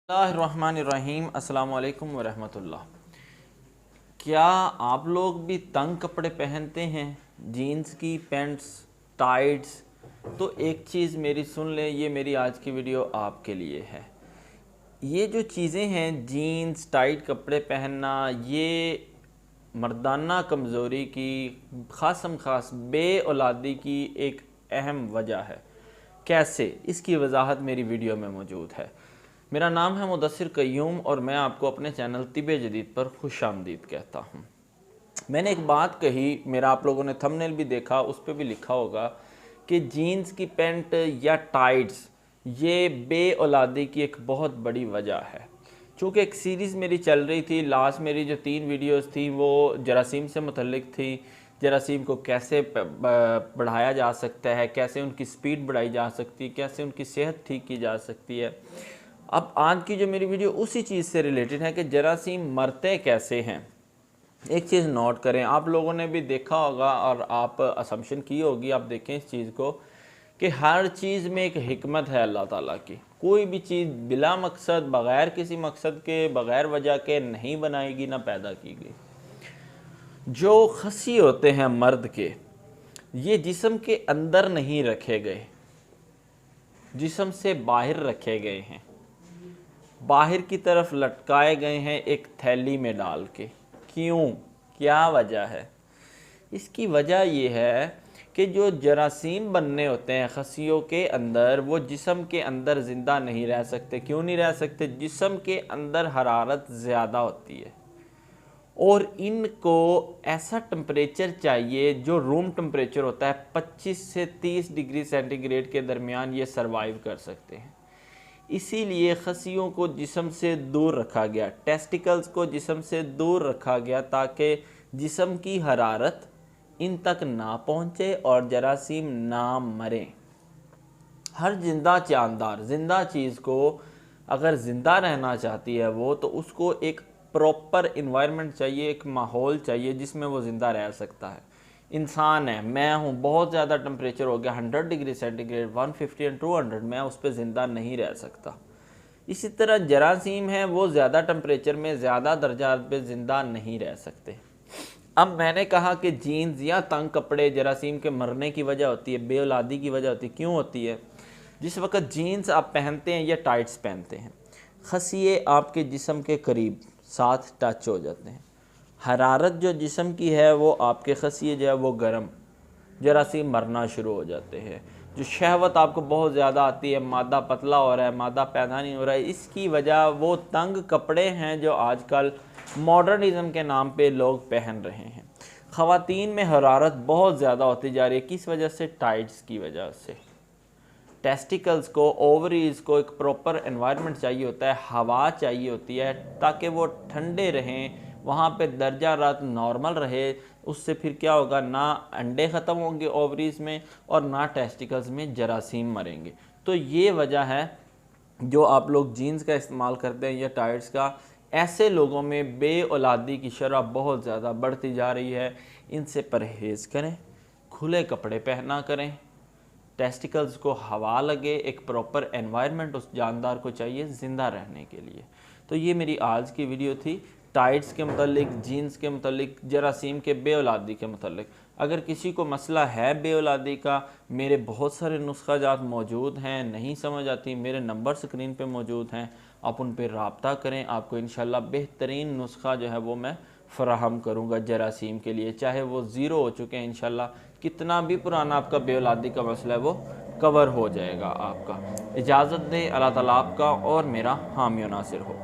बिस्मिल्लाहिर्रहमानिर्रहीम अस्सलामुअलैकुम वरहमतुल्लाह। क्या आप लोग भी तंग कपड़े पहनते हैं, जीन्स की पैंट्स, टाइट्स? तो एक चीज़ मेरी सुन लें, ये मेरी आज की वीडियो आपके लिए है। ये जो चीज़ें हैं, जीन्स टाइट कपड़े पहनना, ये मर्दाना कमज़ोरी की, ख़ासम ख़ास बे औलादी की एक अहम वजह है। कैसे, इसकी वजाहत मेरी वीडियो में मौजूद है। मेरा नाम है मुदस्सिर क़य्यूम और मैं आपको अपने चैनल तिब जदीद पर खुशामदीद कहता हूँ। मैंने एक बात कही, मेरा आप लोगों ने थंबनेल भी देखा, उस पर भी लिखा होगा कि जीन्स की पैंट या टाइट्स ये बे औलादी की एक बहुत बड़ी वजह है। चूँकि एक सीरीज़ मेरी चल रही थी, लास्ट मेरी जो 3 वीडियोस थी वो जरासीम से मुतल्लिक थी। जरासीम को कैसे बढ़ाया जा सकता है, कैसे उनकी स्पीड बढ़ाई जा सकती है, कैसे उनकी सेहत ठीक की जा सकती है। अब आज की जो मेरी वीडियो उसी चीज़ से रिलेटेड है कि जरासीम मरते कैसे हैं। एक चीज़ नोट करें, आप लोगों ने भी देखा होगा और आप असम्पशन की होगी, आप देखें इस चीज़ को कि हर चीज़ में एक हिकमत है अल्लाह ताला की। कोई भी चीज़ बिला मकसद, बग़ैर किसी मकसद के, बग़ैर वजह के नहीं बनाएगी ना पैदा की गई। जो खसी होते हैं मर्द के, ये जिस्म के अंदर नहीं रखे गए, जिस्म से बाहर रखे गए हैं, बाहर की तरफ लटकाए गए हैं एक थैली में डाल के। क्यों, क्या वजह है? इसकी वजह यह है कि जो जरासीम बनने होते हैं खसियों के अंदर, वो जिस्म के अंदर ज़िंदा नहीं रह सकते। क्यों नहीं रह सकते? जिस्म के अंदर हरारत ज़्यादा होती है और इनको ऐसा टेम्परेचर चाहिए जो रूम टेम्परेचर होता है 25 से 30 डिग्री सेंटीग्रेड के दरमियान ये सर्वाइव कर सकते हैं। इसीलिए खसियों को जिस्म से दूर रखा गया, टेस्टिकल्स को जिस्म से दूर रखा गया ताकि जिस्म की हरारत इन तक ना पहुँचे और जरासीम ना मरें। हर जिंदा जानदार, जिंदा चीज़ को अगर ज़िंदा रहना चाहती है वो, तो उसको एक प्रॉपर इन्वायरमेंट चाहिए, एक माहौल चाहिए जिसमें वो ज़िंदा रह सकता है। इंसान है, मैं हूँ, बहुत ज़्यादा टेम्परेचर हो गया 100 डिग्री सेंटीग्रेड, 150 एंड 200, मैं उस पर ज़िंदा नहीं रह सकता। इसी तरह जरासीम है, वो ज़्यादा टेम्परेचर में, ज़्यादा दर्जा पे ज़िंदा नहीं रह सकते। अब मैंने कहा कि जीन्स या तंग कपड़े जरासीम के मरने की वजह होती है, बे औलादी की वजह होती है। क्यों होती है? जिस वक्त जीन्स आप पहनते हैं या टाइट्स पहनते हैं, खसिए आपके जिस्म के करीब साथ टच हो जाते हैं। हरारत जो जिस्म की है वो आपके खसिए जो है वो गर्म, जरासीम मरना शुरू हो जाते हैं। जो शहवत आपको बहुत ज़्यादा आती है, मादा पतला हो रहा है, मादा पैदा नहीं हो रहा है, इसकी वजह वो तंग कपड़े हैं जो आजकल मॉडर्निज़म के नाम पे लोग पहन रहे हैं। ख़वातीन में हरारत बहुत ज़्यादा होती जा रही है। किस वजह से? टाइट्स की वजह से। टेस्टिकल्स को, ओवरीज को एक प्रॉपर एनवायरनमेंट चाहिए होता है, हवा चाहिए होती है ताकि वो ठंडे रहें, वहाँ पे दर्जा रात नॉर्मल रहे। उससे फिर क्या होगा, ना अंडे ख़त्म होंगे ओवरीज में और ना टेस्टिकल्स में जरासीम मरेंगे। तो ये वजह है जो आप लोग जीन्स का इस्तेमाल करते हैं या टाइट्स का, ऐसे लोगों में बे औलादी की शरह बहुत ज़्यादा बढ़ती जा रही है। इनसे परहेज़ करें, खुले कपड़े पहना करें, टेस्टिकल्स को हवा लगे, एक प्रॉपर एनवायरनमेंट उस जानदार को चाहिए ज़िंदा रहने के लिए। तो ये मेरी आज की वीडियो थी टाइट्स के मतलब, जीन्स के मतलब, जरासीम के बे औलादी के मतलब। अगर किसी को मसला है बे औलादी का, मेरे बहुत सारे नुस्खा जात मौजूद हैं, नहीं समझ आती, मेरे नंबर स्क्रीन पे मौजूद हैं, आप उन पर रब्ता करें। आपको इंशाल्लाह बेहतरीन नुस्खा जो है वो मैं फ़राहम करूँगा जरासीम के लिए, चाहे वो ज़ीरो हो चुके हैं। इंशाल्लाह कितना भी पुराना आपका बे औलादी का मसला है वो कवर हो जाएगा आपका। इजाज़त दें, अल्लाह ताला आपका और मेरा हामी नासिर हो।